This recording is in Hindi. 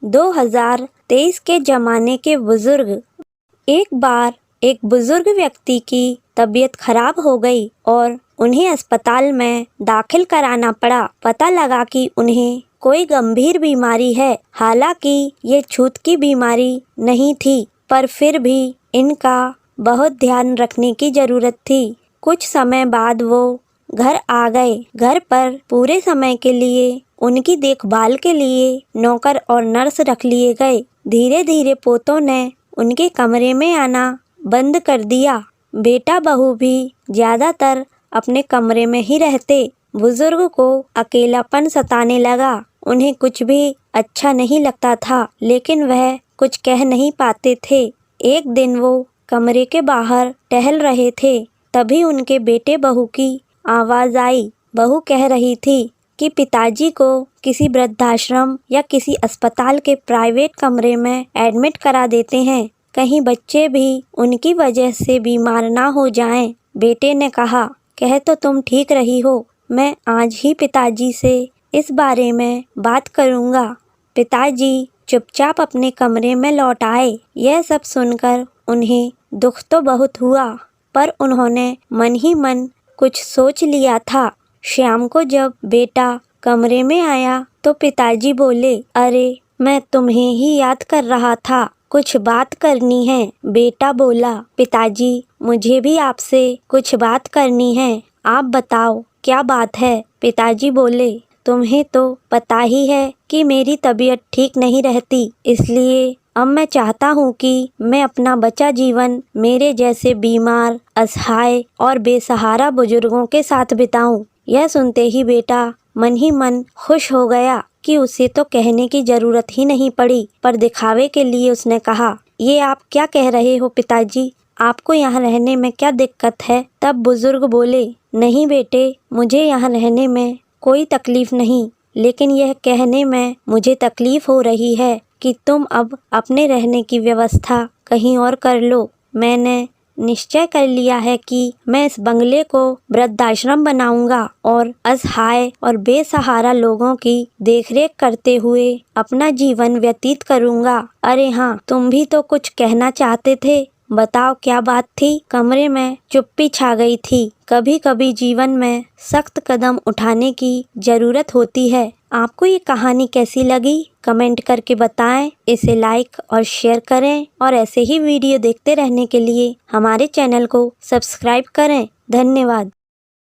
2023 के ज़माने के बुज़ुर्ग। एक बार एक बुज़ुर्ग व्यक्ति की तबीयत खराब हो गई और उन्हें अस्पताल में दाखिल कराना पड़ा। पता लगा कि उन्हें कोई गंभीर बीमारी है। हालांकि ये छूत की बीमारी नहीं थी, पर फिर भी इनका बहुत ध्यान रखने की ज़रूरत थी। कुछ समय बाद वो घर आ गए। घर पर पूरे समय के लिए उनकी देखभाल के लिए नौकर और नर्स रख लिए गए। धीरे धीरे पोतों ने उनके कमरे में आना बंद कर दिया। बेटा बहू भी ज़्यादातर अपने कमरे में ही रहते। बुजुर्ग को अकेलापन सताने लगा। उन्हें कुछ भी अच्छा नहीं लगता था, लेकिन वह कुछ कह नहीं पाते थे। एक दिन वो कमरे के बाहर टहल रहे थे, तभी उनके बेटे बहू की आवाज़ आई। बहू कह रही थी कि पिताजी को किसी वृद्धाश्रम या किसी अस्पताल के प्राइवेट कमरे में एडमिट करा देते हैं, कहीं बच्चे भी उनकी वजह से बीमार ना हो जाएं। बेटे ने कहा, कह तो तुम ठीक रही हो, मैं आज ही पिताजी से इस बारे में बात करूँगा। पिताजी चुपचाप अपने कमरे में लौट आए। यह सब सुनकर उन्हें दुख तो बहुत हुआ, पर उन्होंने मन ही मन कुछ सोच लिया था। शाम को जब बेटा कमरे में आया तो पिताजी बोले, अरे मैं तुम्हें ही याद कर रहा था, कुछ बात करनी है। बेटा बोला, पिताजी मुझे भी आपसे कुछ बात करनी है, आप बताओ क्या बात है। पिताजी बोले, तुम्हें तो पता ही है कि मेरी तबीयत ठीक नहीं रहती, इसलिए अब मैं चाहता हूँ कि मैं अपना बचा जीवन मेरे जैसे बीमार, असहाय और बेसहारा बुजुर्गों के साथ बिताऊं। यह सुनते ही बेटा मन ही मन खुश हो गया कि उसे तो कहने की जरूरत ही नहीं पड़ी, पर दिखावे के लिए उसने कहा, ये आप क्या कह रहे हो पिताजी, आपको यहाँ रहने में क्या दिक्कत है। तब बुजुर्ग बोले, नहीं बेटे, मुझे यहाँ रहने में कोई तकलीफ नहीं, लेकिन यह कहने में मुझे तकलीफ हो रही है कि तुम अब अपने रहने की व्यवस्था कहीं और कर लो। मैंने निश्चय कर लिया है कि मैं इस बंगले को वृद्धाश्रम बनाऊंगा और असहाय और बेसहारा लोगों की देखरेख करते हुए अपना जीवन व्यतीत करूंगा। अरे हाँ, तुम भी तो कुछ कहना चाहते थे, बताओ क्या बात थी। कमरे में चुप्पी छा गई थी। कभी कभी जीवन में सख्त कदम उठाने की जरूरत होती है। आपको ये कहानी कैसी लगी कमेंट करके बताएं। इसे लाइक और शेयर करें और ऐसे ही वीडियो देखते रहने के लिए हमारे चैनल को सब्सक्राइब करें। धन्यवाद।